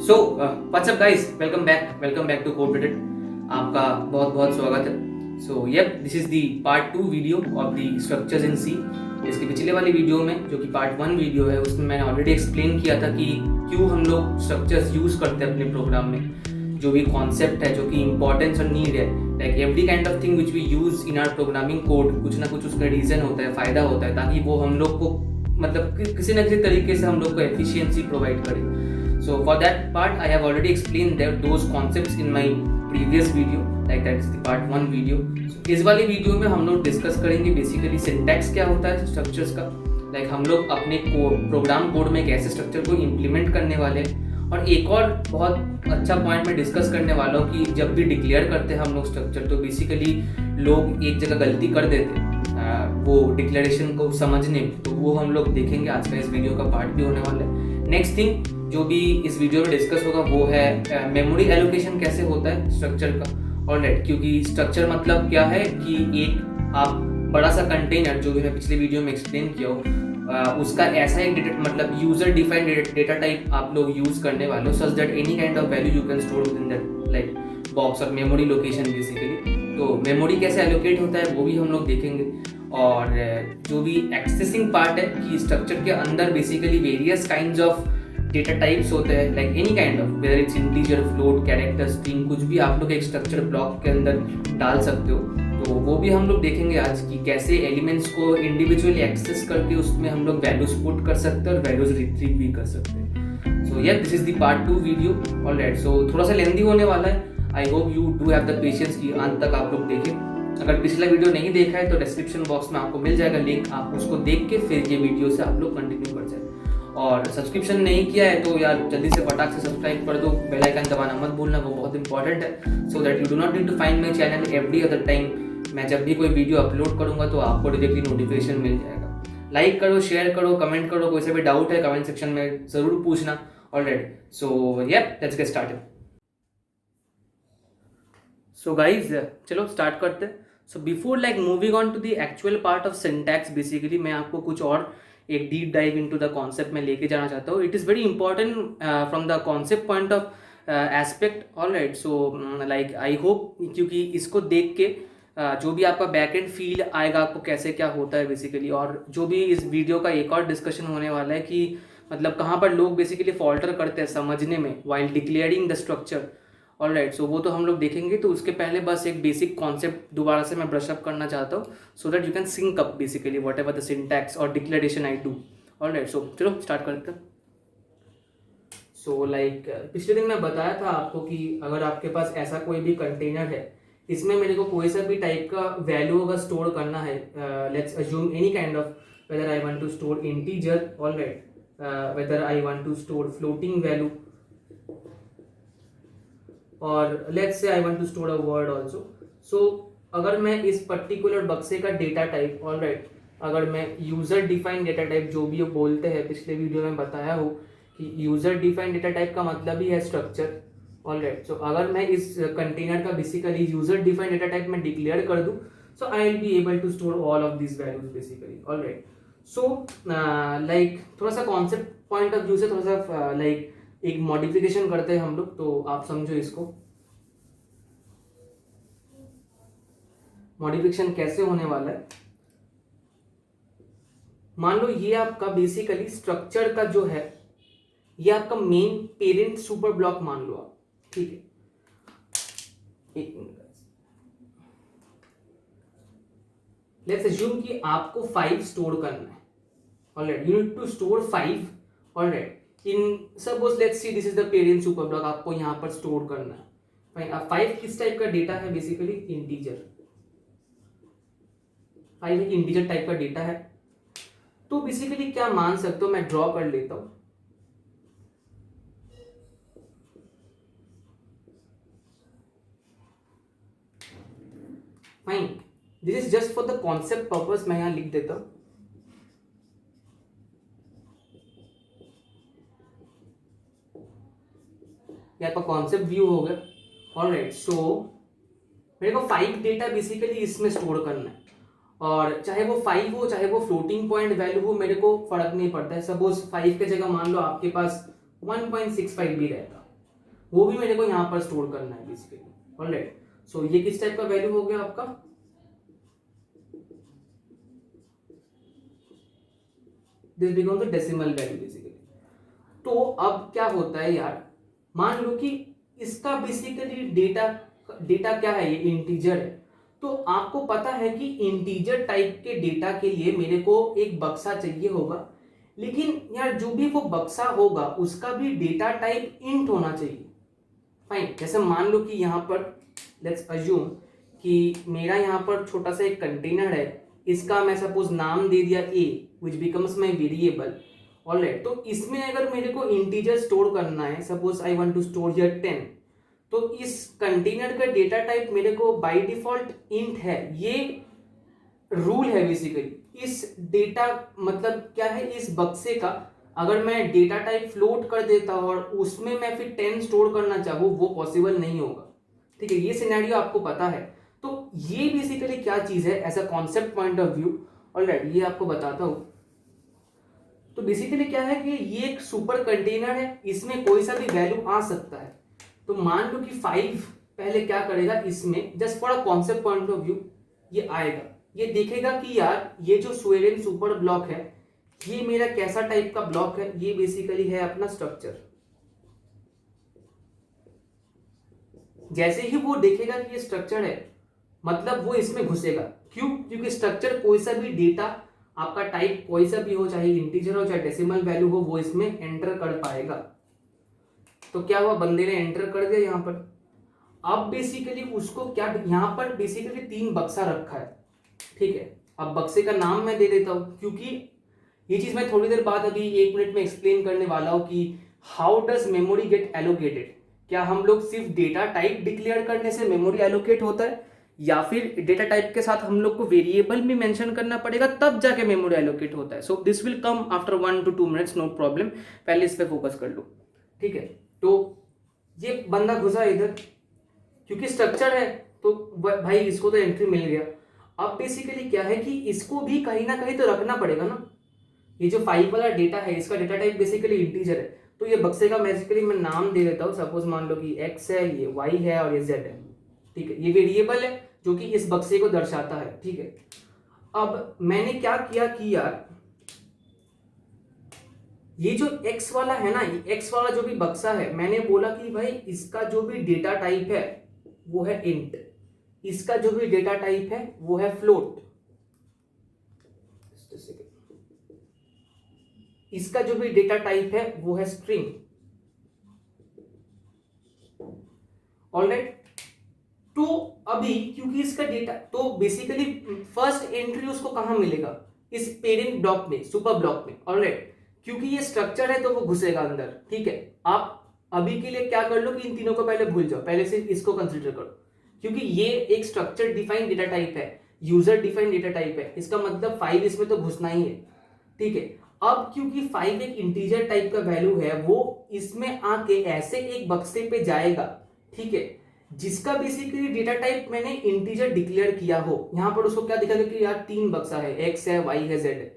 So what's up guys, welcome back to coded. आपका बहुत बहुत स्वागत है। So yup, this is the part 2 video of the structures in C. इसके पिछले वाली वीडियो में, जो कि पार्ट 1 वीडियो है, उसमें मैंने ऑलरेडी एक्सप्लेन किया था कि क्यों हम लोग स्ट्रक्चर्स यूज करते हैं अपने प्रोग्राम में। जो भी कॉन्सेप्ट है, जो कि इंपॉर्टेंस और नीड है, like every kind of thing which we use in our programming code, कुछ ना कुछ उसका रीजन होता है, फायदा होता है, ताकि वो हम लोग को मतलब किसी न किसी तरीके से हम लोग को एफिशिएंसी प्रोवाइड करे। So for that part, I have already explained those concepts in my previous video, like that is the part 1 video. So इस वाली वीडियो में हम लोग डिस्कस करेंगे बेसिकली सिंटैक्स क्या होता है स्ट्रक्चर्स का, लाइक हम लोग अपने प्रोग्राम कोड में कैसे स्ट्रक्चर को इम्प्लीमेंट करने वाले हैं। और एक और बहुत अच्छा पॉइंट मैं डिस्कस करने वाला हूँ कि जब भी डिक्लेयर करते हैं हम लोग स्ट्रक्चर, तो बेसिकली लोग एक जगह गलती कर देते हैं वो डिक्लेरेशन को समझने में, तो वो हम लोग देखेंगे। आज का इस वीडियो का पार्ट भी होने वाला है। नेक्स्ट थिंग जो भी इस वीडियो में डिस्कस होगा वो है मेमोरी एलोकेशन कैसे होता है स्ट्रक्चर का। ऑलराइट, क्योंकि स्ट्रक्चर मतलब क्या है कि एक आप बड़ा सा कंटेनर, जो भी मैं पिछले वीडियो में एक्सप्लेन किया हो, उसका ऐसा एक मतलब यूजर डिफाइंड डेटा टाइप आप लोग यूज करने वाले हो, such that any kind of value you can store with in that like box of memory location basically. तो मेमोरी कैसे एलोकेट होता है वो भी हम लोग देखेंगे। और जो भी एक्सेसिंग पार्ट है कि स्ट्रक्चर के अंदर basically various kinds of data types होते हैं, like any kind of, whether it's integer, float, character, string, कुछ भी आप लोग एक स्ट्रक्चर ब्लॉक के अंदर डाल सकते हो। तो वो भी हम लोग देखेंगे आज कि कैसे एलिमेंट्स को इंडिविजुअली एक्सेस करके उसमें हम लोग वैल्यूज पुट कर सकते हैं और वैल्यूज रिट्रीव भी कर सकते हैं। So yup, this is the part 2 video. Alright, so थोड़ा सा लेंथी होने वाला है। I hope you do have the patience कि अंत तक आप लोग देखें। अगर पिछला वीडियो नहीं देखा है तो डिस्क्रिप्शन बॉक्स में आपको मिल जाएगा लिंक, आप उसको देख के फिर ये वीडियो से आप लोग कंटिन्यू कर जाए। और सब्सक्रिप्शन नहीं किया है तो यार जल्दी से फटाक से सब्सक्राइब कर दो, बेल आइकन दबाना मत भूलना, वो बहुत इंपॉर्टेंट है, so that you do not need to find my channel every other time. मैं जब भी कोई वीडियो अपलोड करूंगा तो आपको डायरेक्टली नोटिफिकेशन मिल जाएगा। लाइक करो, शेयर करो, कमेंट करो, कोई सा भी डाउट है कमेंट सेक्शन में जरूर पूछना। Alright, so yup, let's get started. So guys, चलो स्टार्ट करते हैं। So before like moving on to the actual part of syntax, basically मैं आपको कुछ और एक deep dive into the concept में लेके जाना चाहता हूँ। It is very important from the concept point of aspect. Alright, so like I hope, क्योंकि इसको देख के जो भी आपका बैक एंड फील आएगा आपको कैसे क्या होता है बेसिकली, और जो भी इस वीडियो का एक और डिस्कशन होने वाला है कि मतलब कहाँ पर लोग बेसिकली फॉल्टर करते हैं समझने में while declaring the structure. Alright, so वो तो हम लोग देखेंगे। तो उसके पहले बस एक बेसिक कॉन्सेप्ट दोबारा से मैं ब्रश अप करना चाहता हूँ, so that you can sync up basically whatever the syntax और declaration I do. Alright, so चलो स्टार्ट करते हैं। सो लाइक पिछले दिन मैं बताया था आपको कि अगर आपके पास ऐसा कोई भी कंटेनर है, इसमें मेरे को कोई सा भी टाइप का वैल्यू अगर स्टोर करना है, let's assume any kind of, whether I want to store integer, alright, whether I want to store floating value, और let's say I want to store a word also. So अगर मैं इस particular बक्से का data type, alright, अगर मैं user defined data type, जो भी बोलते हैं पिछले वीडियो में बताया हो कि यूजर डिफाइंड डेटा टाइप का मतलब ही है स्ट्रक्चर। ऑलराइट, सो अगर मैं इस कंटेनर का basically user defined data type में डिक्लेयर कर दूं, so I will be able to store all of this values basically. Alright, so like थोड़ा सा कॉन्सेप्ट पॉइंट ऑफ व्यू से थोड़ा सा लाइक एक मॉडिफिकेशन करते हैं हम लोग, तो आप समझो इसको। मॉडिफिकेशन कैसे होने वाला है, मान लो ये आपका बेसिकली स्ट्रक्चर का जो है, ये आपका मेन पेरेंट सुपर ब्लॉक मान लो आप, ठीक है। एक मिनट, लेट्स अज्यूम कि आपको 5 स्टोर करना है। Alright, you need to store 5। Alright, in suppose let's see this is the parent super block, आपको यहां पर स्टोर करना है। फाइन, अब 5 किस टाइप का डेटा है, बेसिकली इंटीजर। 5 एक इंटीजर टाइप का डेटा है। तो बेसिकली क्या मान सकते हो, मैं ड्रॉ कर लेता हूं। Fine, this is just for the concept purpose, मैं यहां लिख देता हूं। ये आपका कॉन्सेप्ट व्यू हो गया। ऑलराइट, सो मेरे को 5 डेटा बेसिकली इसमें स्टोर करना है, और चाहे वो 5 हो चाहे वो फ्लोटिंग पॉइंट वैल्यू हो, मेरे को फर्क नहीं पड़ता है। सपोज 5 के जगह मान लो आपके पास 1.65 भी रहता, वो भी मेरे को यहाँ पर स्टोर करना है बेसिकली। ऑलराइट, सो ये किस टाइप का वैल्यू हो गया आपका, this becomes the decimal value basically. तो अब क्या होता है यार, मान लो कि इसका बेसिकली डेटा क्या है, ये इंटीजर है। तो आपको पता है कि इंटीजर टाइप के डेटा के लिए मेरे को एक बक्सा चाहिए होगा, लेकिन यार जो भी वो बक्सा होगा उसका भी डेटा टाइप इंट होना चाहिए। फाइन, जैसे मान लो कि यहाँ पर लेट्स अज्यूम कि मेरा यहाँ पर छोटा सा एक कंटेनर है, इसका मैं सपोज नाम दे दिया a which becomes my variable। Alright, तो इसमें अगर मेरे को इंटीजर स्टोर करना है, suppose I want to store here 10, तो इस कंटेनर का डेटा टाइप मेरे को बाय डिफॉल्ट इंट है। ये रूल है बेसिकली। इस डेटा मतलब क्या है, इस बक्से का अगर मैं डेटा टाइप फ्लोट कर देता हूं और उसमें मैं फिर 10 स्टोर करना चाहूँ, वो पॉसिबल नहीं होगा। ठीक है, ये सिनेरियो आपको पता है। तो ये बेसिकली क्या चीज है as a concept point of view. Alright, ये आपको बताता हूं। तो बेसिकली क्या है कि ये एक सुपर कंटेनर है, इसमें कोई सा भी वैल्यू आ सकता है। तो मान लो कि 5 पहले क्या करेगा, इसमें just for a concept point of view ये आएगा, ये देखेगा कि यार ये जो स्वेरिन सुपर ब्लॉक है ये मेरा कैसा टाइप का ब्लॉक है। ये बेसिकली है अपना स्ट्रक्चर। जैसे ही वो देखेगा कि ये स्ट्रक्चर है, मतलब वो इसमें घुसेगा। क्यों? क्योंकि स्ट्रक्चर कोई सा भी डेटा, आपका टाइप कोई सा भी हो, चाहे इंटीजर हो चाहे डेसिमल वैल्यू हो, वो इसमें एंटर कर पाएगा। तो क्या हुआ, बंदे ने एंटर कर दिया यहाँ पर। अब बेसिकली उसको क्या, यहाँ पर बेसिकली 3 बक्सा रखा है। ठीक है, अब बक्से का नाम मैं दे देता हूं, क्योंकि ये चीज मैं थोड़ी देर बाद अभी 1 मिनट में एक्सप्लेन करने वाला हूं कि how does memory get allocated. क्या हम लोग सिर्फ डेटा टाइप डिक्लेयर करने से मेमोरी एलोकेट होता है, या फिर डेटा टाइप के साथ हम लोग को वेरिएबल भी मेंशन करना पड़ेगा तब जाके मेमोरी एलोकेट होता है। So this will come after 1 to 2 minutes, no problem. पहले इस पे फोकस कर लो। ठीक है, तो ये बंदा घुसा इधर, क्योंकि स्ट्रक्चर है तो भाई इसको तो एंट्री मिल गया। अब बेसिकली क्या है कि इसको भी कहीं ना कहीं तो रखना पड़ेगा ना। ये जो 5 वाला डेटा है, इसका डेटा टाइप बेसिकली इंटीजर है। तो ये बक्से का बेसिकली मैं नाम दे देता हूँ। सपोज मान लो कि x है, ये y है और ये z है। ठीक है, ये वेरिएबल है जो कि इस बक्से को दर्शाता है। ठीक है, अब मैंने क्या किया कि यार ये जो x वाला है ना, ये x वाला जो भी बक्सा है, मैंने बोला कि भाई इसका जो भी डेटा टाइप है वो है इंट, इसका जो भी डेटा टाइप है वो है फ्लोट, इसका जो भी डेटा टाइप है वो है स्ट्रिंग। ऑलराइट, तो अभी क्योंकि इसका डेटा, तो बेसिकली फर्स्ट एंट्री उसको कहां मिलेगा, इस पेरेंट ब्लॉक में, सुपर ब्लॉक में। ऑलराइट, क्योंकि ये स्ट्रक्चर है तो वो घुसेगा अंदर। ठीक है, आप अभी के लिए क्या कर लो कि इन तीनों को पहले भूल जाओ, पहले सिर्फ इसको कंसीडर करो, क्योंकि ये एक स्ट्रक्चर डिफाइंड डेटा टाइप है, यूजर डिफाइंड डेटा टाइप है। इसका मतलब 5 इसमें तो घुसना ही है। ठीक है, अब क्योंकि 5 एक इंटीजर टाइप का वैल्यू है, वो इसमें आके ऐसे एक बक्से पे जाएगा। ठीक है, जिसका बेसिकली डेटा टाइप मैंने इंटीजर डिक्लेयर किया हो। यहां पर उसको क्या दिखा कि यार 3 बक्सा है, x है, y है, z है।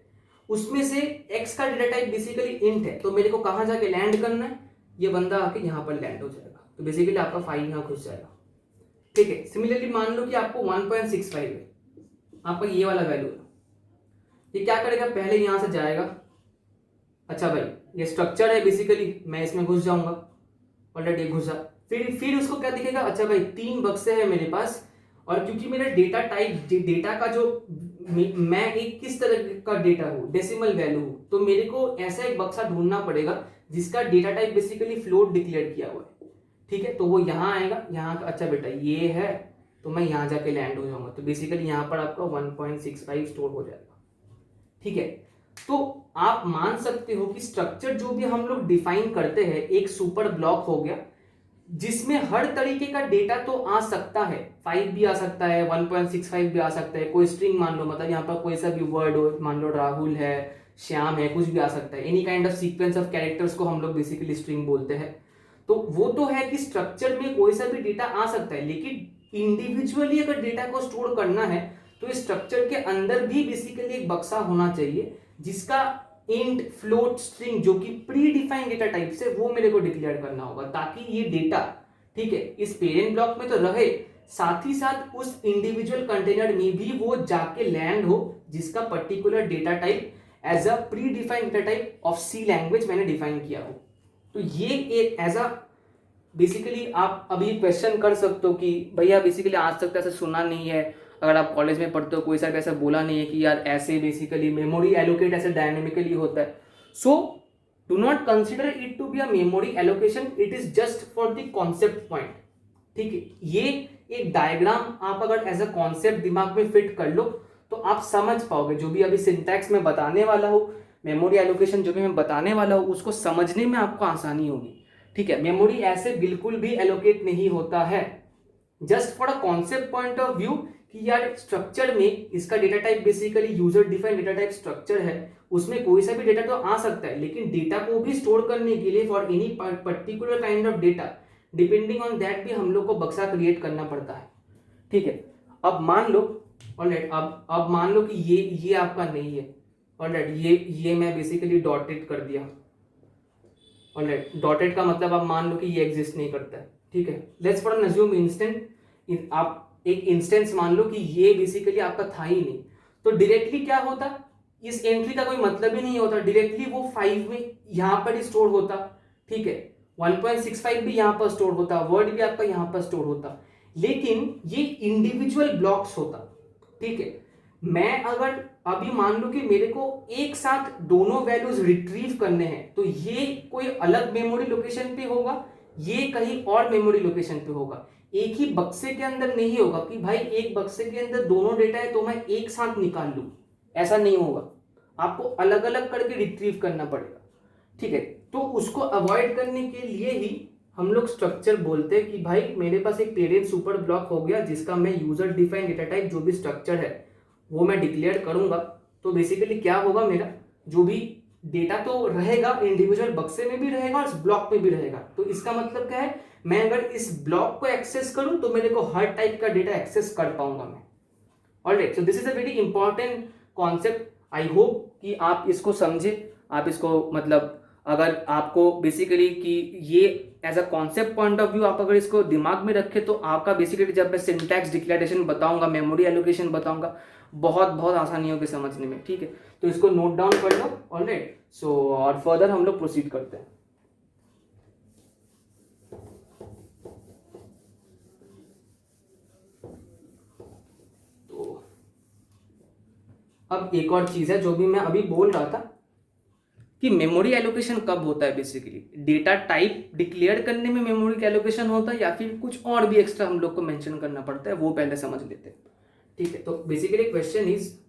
उसमें से x का डेटा टाइप बेसिकली इंट है, तो मेरे को कहां जाके लैंड करना है, ये बंदा आके यहां पर लैंड हो जाएगा। तो बेसिकली आपका 5 यहां घुस जाएगा। ठीक है, सिमिलरली मान लो कि आपको 1.65 है, आपका ये वाला वैल्यू है। ये क्या करेगा, पहले यहां से जाएगा। अच्छा भाई, ये स्ट्रक्चर है बेसिकली, मैं इसमें घुस जाऊंगा। ऑलरेडी घुसा, फिर उसको क्या दिखेगा, अच्छा भाई 3 बक्से हैं मेरे पास, और क्योंकि मेरा डेटा टाइप, डेटा का जो मैं एक किस तरह का डेटा हूँ, डेसिमल वैल्यू हूँ, तो मेरे को ऐसा एक बक्सा ढूंढना पड़ेगा जिसका data type basically float declare किया हुआ है। ठीक है, तो वो यहाँ आएगा, यहाँ अच्छा बेटा ये है, तो मैं यहाँ जाके लैंड हो जाऊंगा। तो बेसिकली यहाँ पर आपका 1.65 स्टोर हो जाएगा। ठीक है, तो आप मान सकते हो कि स्ट्रक्चर जो भी हम लोग डिफाइन करते हैं एक सुपर ब्लॉक हो गया, जिसमें हर तरीके का डेटा तो आ सकता है। 5 भी आ सकता है, 1.65 भी आ सकता है, कोई स्ट्रिंग मान लो, मतलब यहाँ पर कोई सा भी वर्ड हो, मान लो राहुल है, श्याम है, कुछ भी आ सकता है। Any kind of sequence of characters को हम लोग बेसिकली स्ट्रिंग बोलते हैं। तो वो तो है कि स्ट्रक्चर में कोई सा भी डेटा आ सकता है, लेकिन इंडिविजुअली अगर डेटा को स्टोर करना है तो स्ट्रक्चर के अंदर भी बेसिकली एक बक्सा होना चाहिए, जिसका इंट, फ्लोट, स्ट्रिंग जो कि प्री डिफाइंड डेटा टाइप से वो मेरे को डिक्लेयर करना होगा, ताकि ये डेटा, ठीक है, इस पेरेंट ब्लॉक में तो रहे, साथ ही साथ उस इंडिविजुअल कंटेनर में भी वो जाके लैंड हो जिसका particular data type as a predefined data type of C language मैंने डिफाइन किया हो। तो ये एक एज अ बेसिकली आप अभी क्वेश्चन कर सकते हो कि भैया बेसिकली आज तक ऐसा सुना नहीं है, अगर आप कॉलेज में पढ़ते हो कोई सा ऐसा बोला नहीं है कि यार ऐसे बेसिकली मेमोरी एलोकेट ऐसे डायनेमिकली होता है। So do not consider it to be a memory allocation, it is just for the concept point, ठीक है। ये एक डायग्राम आप अगर एज अ कॉन्सेप्ट दिमाग में फिट कर लो तो आप समझ पाओगे जो भी अभी सिंटैक्स में बताने वाला हो, मेमोरी एलोकेशन जो भी मैं बताने वाला हूँ उसको समझने में आपको आसानी होगी, ठीक है। मेमोरी ऐसे बिल्कुल भी एलोकेट नहीं होता है, just for a concept point of view कि यार स्ट्रक्चर में इसका data type basically user defined data type structure है, उसमें कोई सा भी डेटा तो आ सकता है, लेकिन डेटा को भी स्टोर करने के लिए for any particular kind of data depending on that भी हम लोग को बक्सा क्रिएट करना पड़ता है, ठीक है। अब मान लो ऑलराइट, अब मान लो कि ये आपका नहीं है, ऑलराइट, ये मैं बेसिकली डॉटेड कर दिया, ऑलराइट। डॉटेड का मतलब आप मान लो कि ये एग्जिस्ट नहीं करता है, ठीक है। Let's for an assume instant, आप एक इंस्टेंस मान लो कि ये बेसिकली आपका था ही नहीं, तो डायरेक्टली क्या होता, इस एंट्री का कोई मतलब ही नहीं होता, डायरेक्टली वो 5 में यहां पर ही स्टोर होता, ठीक है। 1.65 भी यहां पर स्टोर होता, वर्ड भी आपका यहां पर स्टोर होता, लेकिन ये इंडिविजुअल ब्लॉक्स होता, ठीक है। मैं अगर अभी मान लो कि मेरे को एक साथ दोनों वैल्यूज रिट्रीव करने हैं, तो ये कोई अलग मेमोरी लोकेशन पे होगा, ये कहीं और मेमोरी लोकेशन पे होगा, एक ही बक्से के अंदर नहीं होगा कि भाई एक बक्से के अंदर दोनों डेटा है तो मैं एक साथ निकाल लूं, ऐसा नहीं होगा, आपको अलग अलग करके रिट्रीव करना पड़ेगा, ठीक है। तो उसको अवॉइड करने के लिए ही हम लोग स्ट्रक्चर बोलते हैं कि भाई मेरे पास एक पेरेंट सुपर ब्लॉक हो गया जिसका मैं यूजर डिफाइंड डेटा टाइप जो भी स्ट्रक्चर है वो मैं डिक्लेयर करूंगा, तो बेसिकली क्या होगा, मेरा जो भी डेटा तो रहेगा इंडिविजुअल बक्से में भी रहेगा और ब्लॉक में भी रहेगा, तो इसका मतलब क्या है, मैं अगर इस ब्लॉक को एक्सेस करूं तो मेरे को हर टाइप का डेटा एक्सेस कर पाऊंगा मैं, alright. So this is a very important concept, I hope कि आप इसको समझे, आप इसको मतलब अगर आपको बेसिकली कि ये as a concept point of view आप अगर इसको दिमाग में रखें तो आपका बेसिकली जब मैं सिंटैक्स डिक्लेरेशन बताऊंगा, मेमोरी एलोकेशन बताऊंगा, बहुत बहुत आसानी होगी समझने में, ठीक है। तो इसको नोट डाउन कर लो, ऑलराइट। सो और फर्दर हम लोग प्रोसीड करते हैं। तो अब एक और चीज है जो भी मैं अभी बोल रहा था कि मेमोरी एलोकेशन कब होता है, बेसिकली डेटा टाइप डिक्लेयर करने में मेमोरी एलोकेशन होता है या फिर कुछ और भी एक्स्ट्रा हम लोग को मेंशन करना पड़ता है, वो पहले समझ लेते हैं, ठीक है। तो basically question is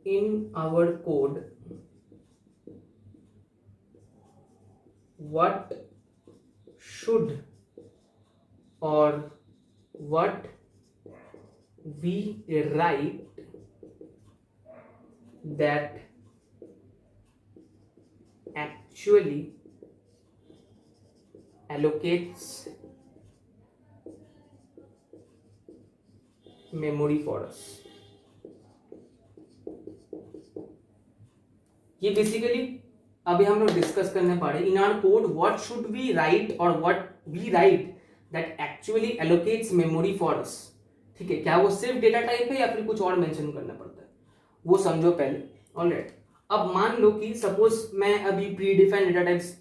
in our code what should और what we write that actually allocates memory for us। ये बेसिकली अभी हम लोग डिस्कस करने पा रहे in our code what should we write और what we write that actually allocates memory for us, ठीक है। क्या वो सिर्फ डेटा टाइप है या फिर कुछ और मेंशन करना पड़ता है, वो समझो पहले, ऑलराइट। अब मान लो कि सपोज मैं अभी प्री डिफाइंड डेटा टाइप्स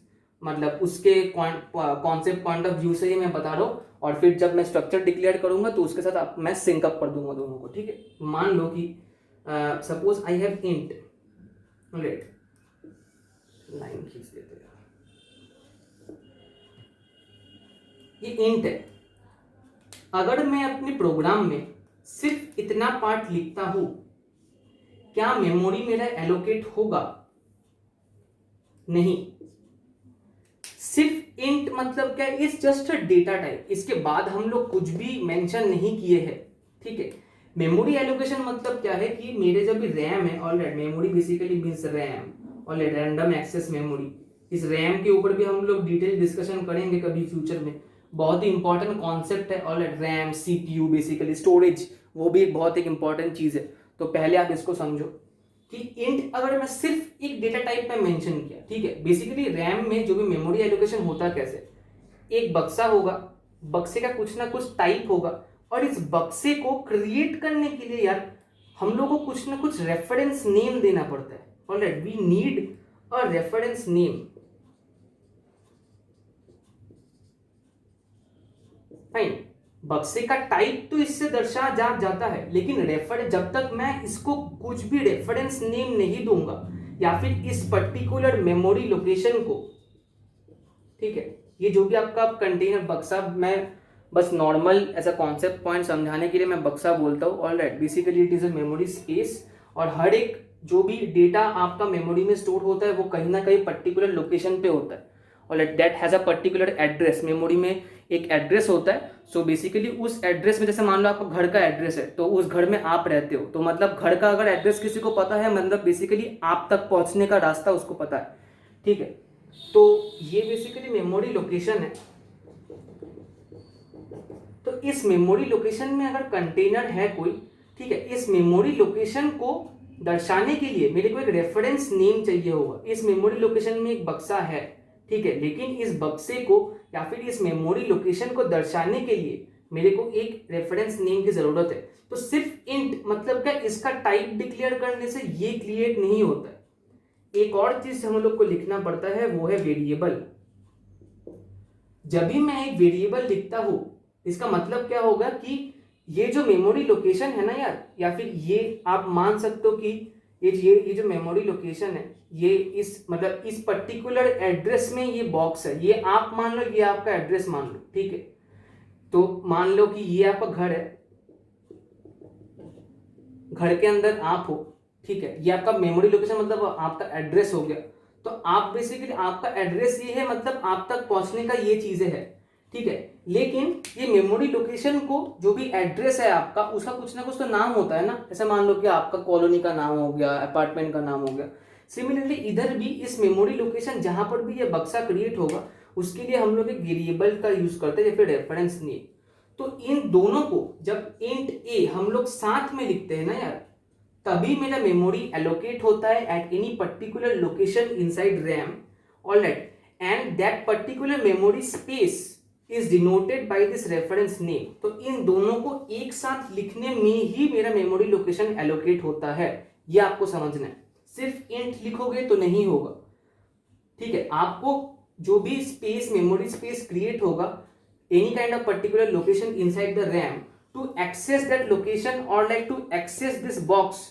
मतलब उसके कॉन्सेप्ट पॉइंट ऑफ व्यू से ही मैं बता रहा हूँ, और फिर जब मैं स्ट्रक्चर डिक्लेयर करूंगा तो उसके साथ मैं सिंक अप कर दूंगा दोनों को, ठीक है। मान लो कि suppose I have int, alright, line खींच देते हैं, ये इंट है। अगर मैं अपने प्रोग्राम में सिर्फ इतना पार्ट लिखता हूं, क्या मेमोरी मेरा एलोकेट होगा? नहीं। सिर्फ इंट मतलब क्या, is just a data type, इसके बाद हम लोग कुछ भी मेंशन नहीं किए हैं, ठीक है। मेमोरी एलोकेशन मतलब क्या है कि मेरे जब भी रैम है, alright, memory basically means RAM, alright, random access memory. इस रैम के ऊपर भी हम लोग डिटेल डिस्कशन करेंगे कभी फ्यूचर में, बहुत ही इंपॉर्टेंट कॉन्सेप्ट है, alright. RAM, CPU, basically storage, वो भी बहुत एक इंपॉर्टेंट चीज है, तो पहले आप इसको समझो, कि इंट अगर मैं सिर्फ एक डेटा टाइप में मेंशन किया, ठीक है, बेसिकली रैम में जो भी मेमोरी एलोकेशन होता कैसे, एक बक्सा होगा, बक्से का कुछ ना कुछ टाइप होगा, और इस बक्से को क्रिएट करने के लिए यार हम लोग को कुछ ना कुछ रेफरेंस नेम देना पड़ता है। Alright, we need a reference name. Fine, बक्से का टाइप तो इससे दर्शा जाता है, लेकिन रेफरेंस जब तक मैं इसको कुछ भी रेफरेंस नेम नहीं दूंगा या फिर इस पर्टिकुलर मेमोरी लोकेशन को, ठीक है, ये जो भी आपका कंटेनर बक्सा, मैं बस नॉर्मल ऐसा कॉन्सेप्ट पॉइंट समझाने के लिए मैं बक्सा बोलता हूँ। Alright, basically it is a memory space, और हर एक जो भी डेटा आपका मेमोरी में स्टोर होता है वो कहीं ना कहीं पर्टिकुलर लोकेशन पे होता है। Alright, that has a particular address, memory में एक एड्रेस होता है। सो बेसिकली उस एड्रेस में, जैसे मान लो आपका घर का एड्रेस है, तो उस घर में आप रहते हो, तो मतलब घर का अगर एड्रेस किसी को पता है, मतलब बेसिकली आप तक पहुंचने का रास्ता उसको पता है, ठीक है। तो ये बेसिकली मेमोरी लोकेशन है। तो इस मेमोरी लोकेशन में अगर कंटेनर है कोई, ठीक है, इस मेमोरी लोकेशन को दर्शाने के लिए मेरे को एक रेफरेंस नेम चाहिए होगा। इस मेमोरी लोकेशन में एक बक्सा है, ठीक है, लेकिन इस बक्से को या फिर इस मेमोरी लोकेशन को दर्शाने के लिए मेरे को एक रेफरेंस नेम की जरूरत है। तो सिर्फ इंट मतलब क्या, इसका टाइप डिक्लेयर करने से ये क्रिएट नहीं होता है। एक और चीज हम लोग को लिखना पड़ता है, वो है वेरिएबल। जब भी मैं एक वेरिएबल लिखता हूं, इसका मतलब क्या होगा कि ये जो मेमोरी लोकेशन है ना यार, या फिर ये आप मान सकते हो कि ये जो मेमोरी लोकेशन है, ये इस मतलब इस पर्टिकुलर एड्रेस में ये बॉक्स है, ये आप मान लो, ये आपका एड्रेस मान लो, ठीक है। तो मान लो कि ये आपका घर है, घर के अंदर आप हो, ठीक है, ये आपका मेमोरी लोकेशन मतलब आपका एड्रेस हो गया। तो आप बेसिकली आपका एड्रेस ये है, मतलब आप तक पहुंचने का ये चीजें है, ठीक है। लेकिन ये मेमोरी लोकेशन को जो भी एड्रेस है आपका, उसका कुछ ना कुछ तो नाम होता है ना। जैसे मान लो कि आपका कॉलोनी का नाम हो गया, अपार्टमेंट का नाम हो गया। सिमिलरली इधर भी इस मेमोरी लोकेशन जहां पर भी ये बक्सा क्रिएट होगा, उसके लिए हम लोग एक वेरिएबल का यूज करते हैं या फिर रेफरेंस नेम। तो इन दोनों को जब इंट ए हम लोग साथ में लिखते हैं ना यार, तभी मेरा मेमोरी एलोकेट होता है at any particular location inside RAM. Alright, and that particular memory space is denoted by this reference name. तो इन दोनों को एक साथ लिखने में ही मेरा मेमोरी लोकेशन एलोकेट होता है, ये आपको समझना है। सिर्फ इंट लिखोगे तो नहीं होगा, ठीक है। आपको जो भी स्पेस, मेमोरी स्पेस क्रिएट होगा, any kind of particular location inside the RAM, to access that location और like to access this box,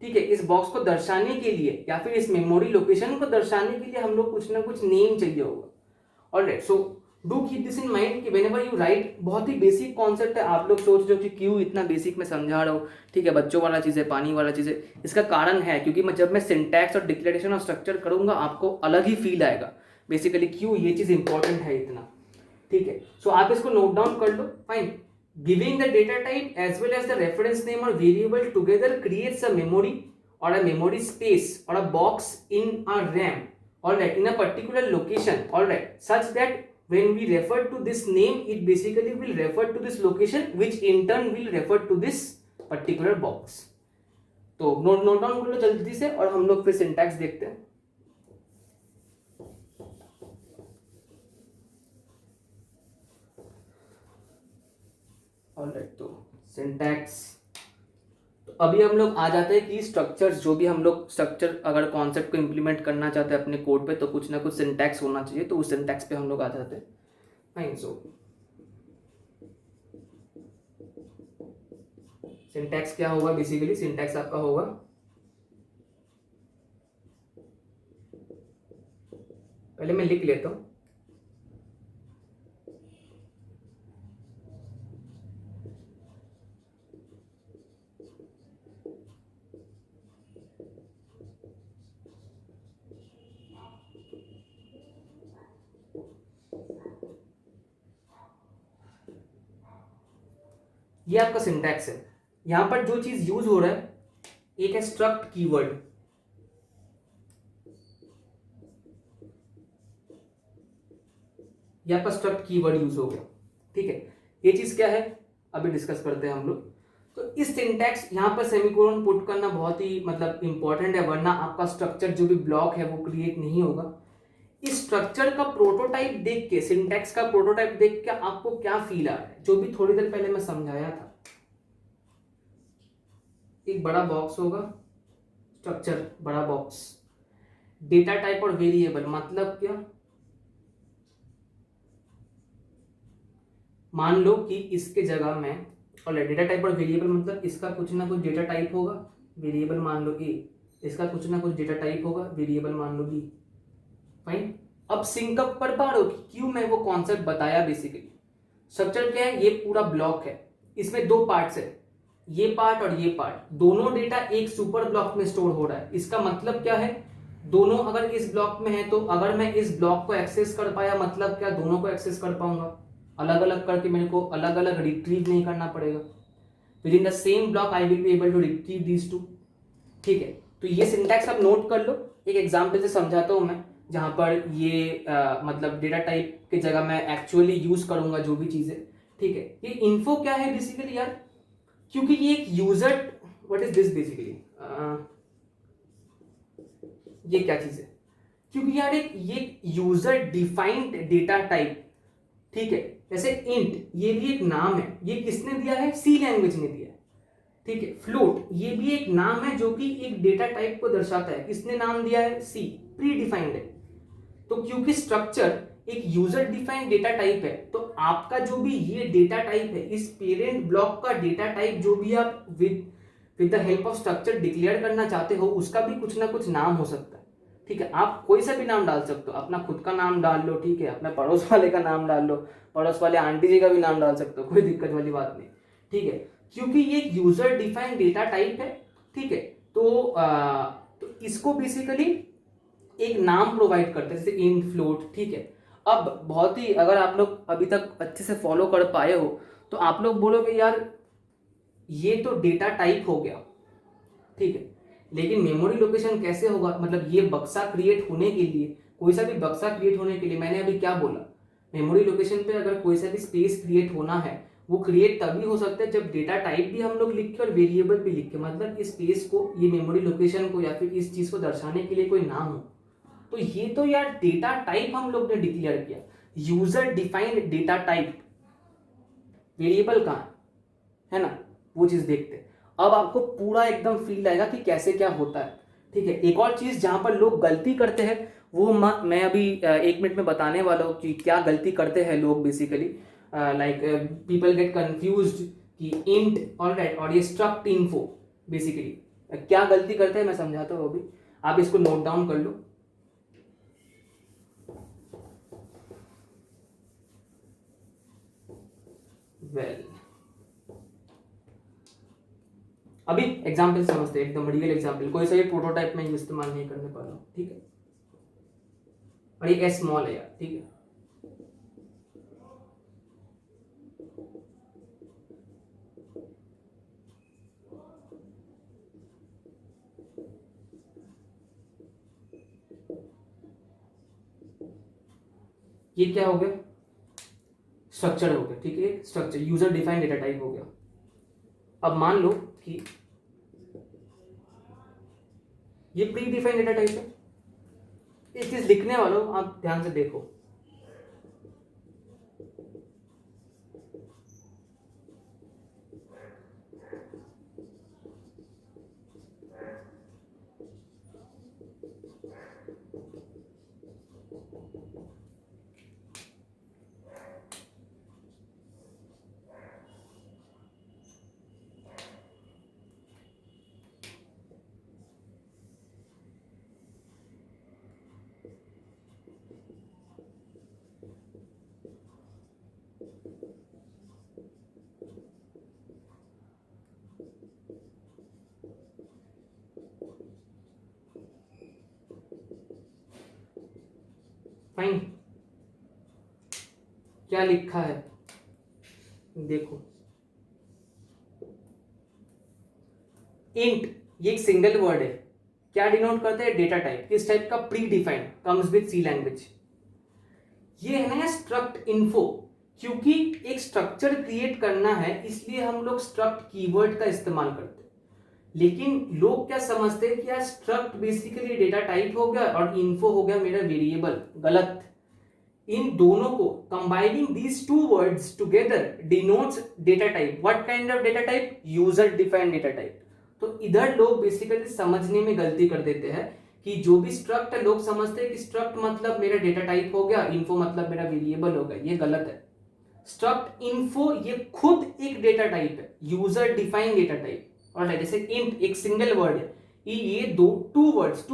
ठीक है, इस बॉक्स को दर्शाने के लिए या फिर इस मेमोरी लोकेशन को दर्शाने के लिए हम लोग कुछ ना कुछ नेम चाहिए होगा। Alright, so do keep this in mind कि व्हेनेवर यू राइट, बहुत ही बेसिक कॉन्सेप्ट है। आप लोग सोच रहे हो कि क्यों इतना बेसिक में समझा रहा हूँ, ठीक है, बच्चों वाला चीज़ है, पानी वाला चीज़ है। इसका कारण है क्योंकि जब मैं सिंटैक्स और डिक्लेरेशन और स्ट्रक्चर करूंगा, आपको अलग ही फील आएगा बेसिकली क्यों ये चीज़ इंपॉर्टेंट है इतना, ठीक है। सो आप इसको नोट डाउन कर लो। Fine, giving the data type as well as the reference name और variable together creates a memory or a memory space or a box in a RAM, all right, in a particular location, all right, such that when we refer to this name, it basically will refer to this location, which in turn will refer to this particular box. तो note down कर लो जल्दी से, और हम लोग फिर syntax देखते हैं। ऑलराइट, तो सिंटैक्स, तो अभी हम लोग आ जाते हैं कि स्ट्रक्चर्स, जो भी हम लोग स्ट्रक्चर अगर कॉन्सेप्ट को इंप्लीमेंट करना चाहते हैं अपने कोड पे, तो कुछ ना कुछ सिंटैक्स होना चाहिए। तो उस सिंटैक्स पे हम लोग आ जाते हैं। फाइन, सो सिंटैक्स क्या होगा, बेसिकली सिंटैक्स आपका होगा, पहले मैं लिख लेता हूं। ये आपका सिंटैक्स है। यहां पर जो चीज यूज हो रहा है, एक है स्ट्रक्ट कीवर्ड, यहां पर स्ट्रक्ट कीवर्ड यूज हो गया, ठीक है। ये चीज क्या है अभी डिस्कस करते हैं हम लोग। तो इस सिंटैक्स यहाँ पर सेमीकोलन पुट करना बहुत ही मतलब इंपॉर्टेंट है, वरना आपका स्ट्रक्चर जो भी ब्लॉक है वो क्रिएट नहीं होगा। इस स्ट्रक्चर का प्रोटोटाइप देख के, सिंटैक्स का प्रोटोटाइप देख के आपको क्या फील आ रहा है, जो भी थोड़ी देर पहले मैं समझाया था। एक बड़ा बॉक्स होगा, स्ट्रक्चर बड़ा बॉक्स, डेटा टाइप और वेरिएबल मतलब क्या, मान लो कि इसके जगह में, और डेटा टाइप और वेरिएबल मतलब इसका कुछ ना कुछ डेटा टाइप होगा, वेरिएबल मान लो ए, इसका कुछ ना कुछ डेटा टाइप होगा, वेरिएबल मान लो बी। फाइन। अब सिंकअप पर पा रहे हो कि क्यों मैं वो कॉन्सेप्ट बताया। बेसिकली स्ट्रक्चर क्या है, ये पूरा ब्लॉक है, इसमें दो पार्ट्स है, ये पार्ट और ये पार्ट, दोनों डेटा एक सुपर ब्लॉक में स्टोर हो रहा है। इसका मतलब क्या है, दोनों अगर इस ब्लॉक में है तो अगर मैं इस ब्लॉक को एक्सेस कर पाया मतलब क्या, दोनों को एक्सेस कर पाऊंगा। अलग अलग करके मेरे को अलग अलग रिट्रीव नहीं करना पड़ेगा। Within the same block I will be able to retrieve these two. ठीक है, तो ये सिंटैक्स आप नोट कर लो। एक एग्जांपल से समझाता हूं मैं, जहां पर ये मतलब डेटा टाइप की जगह मैं एक्चुअली यूज करूंगा जो भी चीजें। ठीक है, ये इन्फो क्या है बेसिकली यार, क्योंकि ये एक user, what is this basically, ये क्या चीज है, क्योंकि यार एक ये यूजर डिफाइंड डेटा टाइप। ठीक है, जैसे इंट ये भी एक नाम है, ये किसने दिया है, सी लैंग्वेज ने दिया है। ठीक है, फ्लोट ये भी एक नाम है जो कि एक डेटा टाइप को दर्शाता है, किसने नाम दिया है, सी, प्री डिफाइंड है। तो क्योंकि स्ट्रक्चर एक यूजर डिफाइंड डेटा टाइप है, तो आपका जो भी ये डेटा टाइप है, इस पेरेंट ब्लॉक का डेटा टाइप जो भी आप with the help of structure declare करना चाहते हो, उसका भी कुछ ना कुछ नाम हो सकता है। ठीक है, आप कोई सा भी नाम डाल सकते हो, अपना खुद का नाम डाल लो, ठीक है, अपने पड़ोस वाले का नाम डाल लो, पड़ोस वाले आंटी जी का भी नाम डाल सकते हो, कोई दिक्कत वाली बात नहीं। ठीक है, क्योंकि ये यूजर डिफाइंड डेटा टाइप है। ठीक है, तो इसको बेसिकली एक नाम प्रोवाइड करते हैं, जैसे इंट, फ्लोट। ठीक है, अब बहुत ही, अगर आप लोग अभी तक अच्छे से फॉलो कर पाए हो तो आप लोग बोलोगे यार ये तो डेटा टाइप हो गया। ठीक है, लेकिन मेमोरी लोकेशन कैसे होगा, मतलब ये बक्सा क्रिएट होने के लिए, कोई सा भी बक्सा क्रिएट होने के लिए, मैंने अभी क्या बोला, मेमोरी लोकेशन पे अगर कोई सा भी स्पेस क्रिएट होना है, वो क्रिएट तभी हो सकता है जब डेटा टाइप भी हम लोग लिख के और वेरिएबल भी लिख के, मतलब इस स्पेस को, ये मेमोरी लोकेशन को या फिर इस चीज को दर्शाने के लिए कोई नाम हो। तो ये तो यार डेटा टाइप हम लोग ने डिक्लेयर किया, user defined data type, variable कहाँ है ना, वो चीज देखते हैं। अब आपको पूरा एकदम फील आएगा कि कैसे क्या होता है। ठीक है, एक और चीज जहां पर लोग गलती करते हैं वो मैं अभी 1 मिनट में बताने वाला हूँ कि क्या गलती करते हैं लोग basically. Like people get confused कि इंट ऑलराइट और ये स्ट्रक्ट इन्फो, बेसिकली क्या गलती करते हैं मैं समझाता हूँ अभी, आप इसको नोट डाउन कर लो। वेल अभी एग्जाम्पल समझते हैं, एकदम रियल एग्जाम्पल, कोई सा भी प्रोटोटाइप में इस्तेमाल नहीं करने पा रहा हूँ। ठीक है, और ये एस स्मॉल है यार। ठीक है, ये क्या हो गया, स्ट्रक्चर हो गया। ठीक है, structure user defined data type हो गया। अब मान लो कि ये प्री डिफाइंड डेटा टाइप है, एक चीज लिखने वालों आप ध्यान से देखो, फाइन, क्या लिखा है देखो, इंट ये एक सिंगल वर्ड है, क्या डिनोट करता है, डेटा टाइप, किस टाइप का, predefined, comes with C language. ये है ना स्ट्रक्ट इन्फो, क्योंकि एक स्ट्रक्चर क्रिएट करना है इसलिए हम लोग स्ट्रक्ट कीवर्ड का इस्तेमाल करते हैं। लेकिन लोग क्या समझते हैं कि यार स्ट्रक्ट बेसिकली डेटा टाइप हो गया और इन्फो हो गया मेरा वेरिएबल। गलत। इन दोनों को combining these two words together denotes data type. What kind of data type? User defined data type. तो इधर लोग बेसिकली समझने में गलती कर देते हैं कि जो भी स्ट्रक्ट है लोग समझते हैं कि स्ट्रक्ट मतलब मेरा डेटा टाइप हो गया, इन्फो मतलब मेरा वेरिएबल हो गया। ये गलत है। स्ट्रक्ट इन्फो ये खुद एक डेटा टाइप है, यूजर डिफाइंड डेटा टाइप। और जैसे इंट एक सिंगल वर्ड है, ये दो two words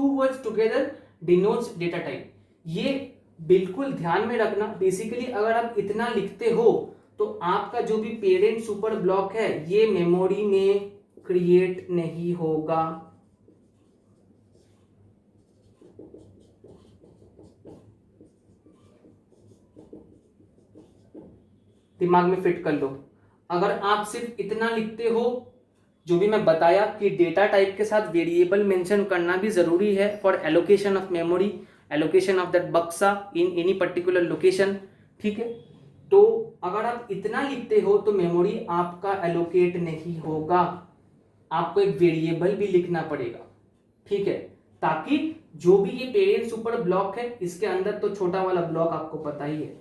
together denotes data type. ये बिल्कुल ध्यान में रखना। बेसिकली अगर आप इतना लिखते हो तो आपका जो भी पेरेंट सुपर ब्लॉक है ये मेमोरी में क्रिएट नहीं होगा। दिमाग में फिट कर लो। अगर आप सिर्फ इतना लिखते हो, जो भी मैं बताया कि डेटा टाइप के साथ वेरिएबल मेंशन करना भी जरूरी है for allocation of memory, allocation of that बक्सा इन एनी पर्टिकुलर लोकेशन, ठीक है। तो अगर आप इतना लिखते हो तो मेमोरी आपका एलोकेट नहीं होगा। आपको एक वेरिएबल भी लिखना पड़ेगा, ठीक है, ताकि जो भी ये पेरेंट सुपर ब्लॉक है इसके अंदर तो छोटा वाला ब्लॉक आपको पता ही है,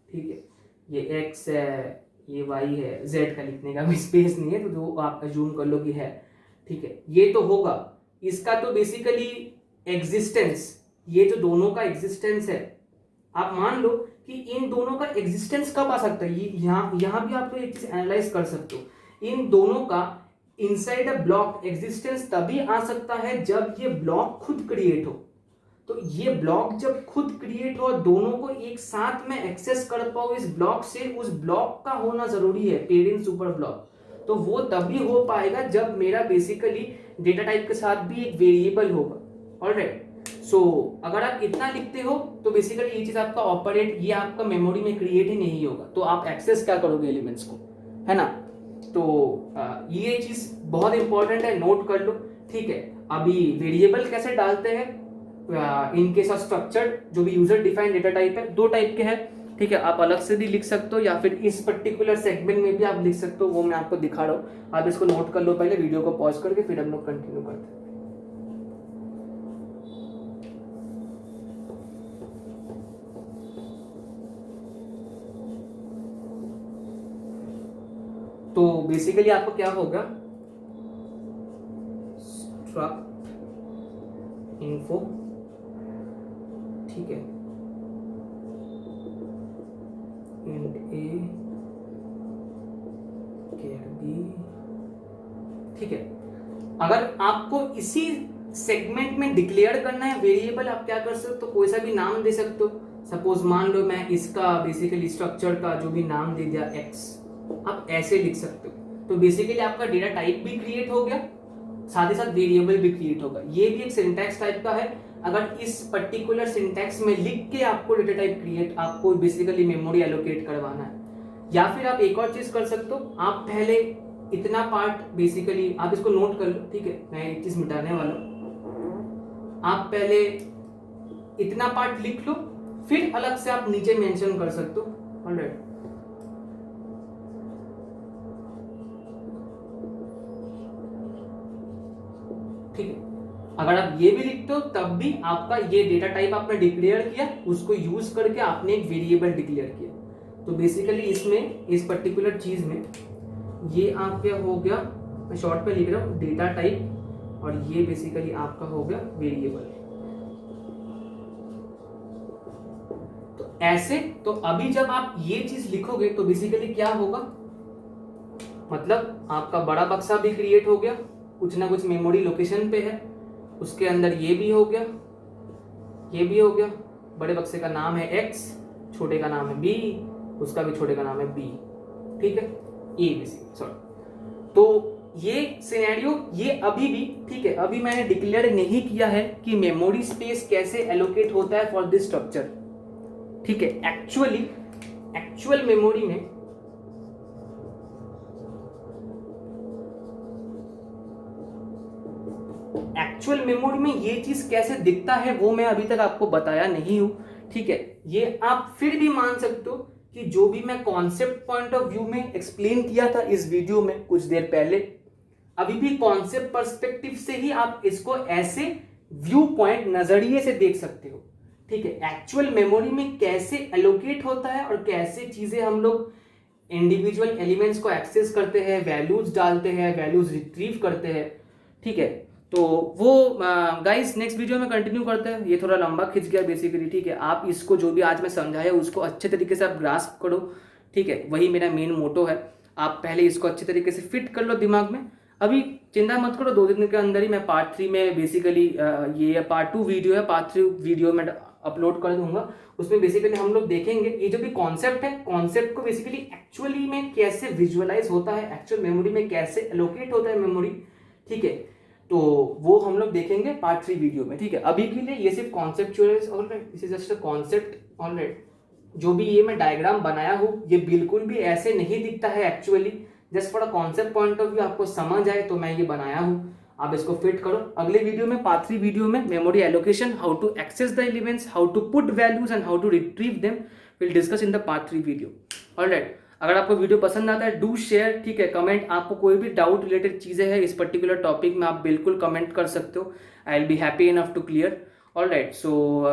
ठीक है, ये x है, ये y है, z का लिखने का कोई स्पेस नहीं है तो जो आप अज्यूम कर लो कि है, ठीक है, ये तो होगा। इसका तो बेसिकली एग्जिस्टेंस, ये जो दोनों का एग्जिस्टेंस है, आप मान लो कि इन दोनों का एग्जिस्टेंस कब आ सकता है, यहां भी आप तो एक चीज एनालाइज कर सकते हो। इन दोनों का इनसाइड अ ब्लॉक एग्जिस्टेंस तभी आ सकता है जब ये ब्लॉक खुद क्रिएट हो। तो ये ब्लॉक जब खुद क्रिएट हो, दोनों को एक साथ में एक्सेस कर पाओ इस ब्लॉक से, उस ब्लॉक का होना जरूरी है पेरेंट सुपर ब्लॉक। तो वो तभी हो पाएगा जब मेरा बेसिकली डेटा टाइप के साथ भी एक वेरिएबल होगा। ऑलराइट, सो अगर आप इतना लिखते हो तो बेसिकली ये चीज आपका ऑपरेट, ये आपका मेमोरी में क्रिएट ही नहीं होगा। तो आप एक्सेस क्या करोगे एलिमेंट्स को, है ना। तो ये चीज बहुत इंपॉर्टेंट है, नोट कर लो, ठीक है। अभी वेरिएबल कैसे डालते हैं इन केस ऑफ स्ट्रक्चर, जो भी यूजर डिफाइंड डेटा टाइप है, दो टाइप के हैं, ठीक है। आप अलग से भी लिख सकते हो या फिर इस पर्टिकुलर सेगमेंट में भी आप लिख सकते हो, वो मैं आपको दिखा रहा हूँ। आप इसको नोट कर लो पहले, वीडियो को पॉज करके फिर हम लोग कंटिन्यू करते हैं। तो बेसिकली आपको क्या होगा, स्ट्रक्ट इन्फो, ठीक है, इंट ए केयर बी, ठीक है। अगर आपको इसी सेगमेंट में डिक्लेयर करना है वेरिएबल, आप क्या कर सकते हो, कोई सा भी नाम दे सकते हो। सपोज मान लो मैं इसका बेसिकली स्ट्रक्चर का जो भी नाम दे दिया x, आप ऐसे लिख सकते हो। तो बेसिकली आपका डेटा टाइप भी क्रिएट हो गया, साथ ही साथ वेरिएबल भी क्रिएट होगा। ये भी एक सिंटैक्स टाइप का है। अगर इस पर्टिकुलर सिंटैक्स में लिख के आपको डेटा टाइप क्रिएट, आपको बेसिकली मेमोरी एलोकेट करवाना है। या फिर आप एक और चीज कर सकते हो, आप पहले इतना पार्ट बेसिकली आप इसको नोट कर लो, ठीक है, मैं एक चीज मिटाने वाला हूं। आप पहले इतना पार्ट लिख लो, फिर अलग से आप नीचे मेंशन कर सकते हो। ऑलराइट, ठीक है। अगर आप ये भी लिखते हो तब भी आपका ये डेटा टाइप आपने डिक्लेयर किया, उसको यूज करके आपने एक वेरिएबल डिक्लेयर किया। तो बेसिकली इसमें, इस पर्टिकुलर चीज में ये आप क्या हो गया, मैं शॉर्ट पे लिख रहा हूं डेटा टाइप, और ये बेसिकली आपका हो गया वेरिएबल। तो ऐसे, तो अभी जब आप ये चीज लिखोगे तो बेसिकली क्या होगा, मतलब आपका बड़ा बक्सा भी क्रिएट हो गया, कुछ ना कुछ मेमोरी लोकेशन पे है, उसके अंदर ये भी हो गया, ये भी हो गया। बड़े बक्से का नाम है x, छोटे का नाम है b, उसका भी छोटे का नाम है b, ठीक है, ए बी सी, सॉरी। तो ये सिनेरियो, ये अभी भी ठीक है, अभी मैंने डिक्लेयर नहीं किया है कि मेमोरी स्पेस कैसे एलोकेट होता है फॉर दिस स्ट्रक्चर, ठीक है। एक्चुअल मेमोरी में ये चीज कैसे दिखता है वो मैं अभी तक आपको बताया नहीं हूं, ठीक है। ये आप फिर भी मान सकते हो कि जो भी मैं कॉन्सेप्ट पॉइंट ऑफ व्यू में एक्सप्लेन किया था इस वीडियो में कुछ देर पहले, अभी भी कॉन्सेप्ट पर्सपेक्टिव से ही आप इसको ऐसे व्यू पॉइंट नजरिए से देख सकते हो। ठीक है, एक्चुअल मेमोरी में कैसे एलोकेट होता है और कैसे चीजें हम लोग इंडिविजुअल एलिमेंट्स को एक्सेस करते हैं, वैल्यूज डालते हैं, वैल्यूज रिट्रीव करते हैं। ठीक है, तो वो गाइस नेक्स्ट वीडियो में कंटिन्यू करते हैं। ये थोड़ा लंबा खिंच गया बेसिकली। ठीक है, आप इसको जो भी आज मैं समझाया उसको अच्छे तरीके से आप ग्रास्प करो। ठीक है, वही मेरा मेन मोटो है। आप पहले इसको अच्छे तरीके से फिट कर लो दिमाग में। अभी चिंता मत करो, 2 दिन के अंदर ही मैं पार्ट 3 में बेसिकली ये पार्ट 2 वीडियो है, पार्ट 3 वीडियो में अपलोड कर दूंगा। उसमें बेसिकली हम लोग देखेंगे ये जो भी कॉन्सेप्ट है, कॉन्सेप्ट को बेसिकली एक्चुअली में कैसे विजुअलाइज होता है, एक्चुअल मेमोरी में कैसे एलोकेट होता है मेमोरी। ठीक है, तो वो हम लोग देखेंगे पार्ट 3 वीडियो में। ठीक है, अभी के लिए ये सिर्फ conceptual, alright, this is just a concept, alright. जो भी ये मैं डायग्राम बनाया हूँ ये बिल्कुल भी ऐसे नहीं दिखता है actually, just for a concept point of view आपको समझ आए तो मैं ये बनाया हूँ। आप इसको फिट करो। अगले वीडियो में, पार्ट 3 वीडियो में, memory allocation, how to access the elements, how to put values and how to retrieve them, will discuss in the part 3 video. Alright, अगर आपको वीडियो पसंद आता है डू शेयर। ठीक है, कमेंट, आपको कोई भी डाउट रिलेटेड चीजें हैं इस पर्टिकुलर टॉपिक में आप बिल्कुल कमेंट कर सकते हो। I will be happy enough to clear. Alright, so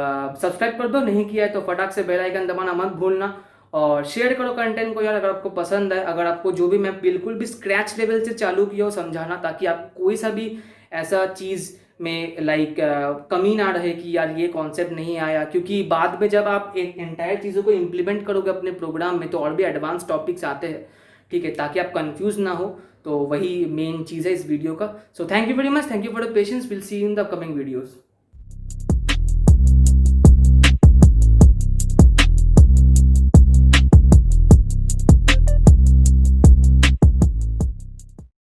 subscribe कर दो, नहीं किया है तो फटाक से बेल आइकन दबाना मत भूलना और शेयर करो कंटेंट को यार अगर आपको पसंद है। अगर आपको जो भी मैं बिल्कुल भी स्क्रैच लेवल से चालू किया हो समझाना, ताकि आप कोई सा भी ऐसा चीज़ में लाइक कमी ना रहे कि यार ये कॉन्सेप्ट नहीं आया, क्योंकि बाद में जब आप एक एंटायर चीज़ों को इम्प्लीमेंट करोगे अपने प्रोग्राम में तो और भी एडवांस टॉपिक्स आते हैं। ठीक है, ताकि आप कंफ्यूज ना हो, तो वही मेन चीज़ है इस वीडियो का। So thank you very much, thank you for the patience, will see you in the upcoming videos.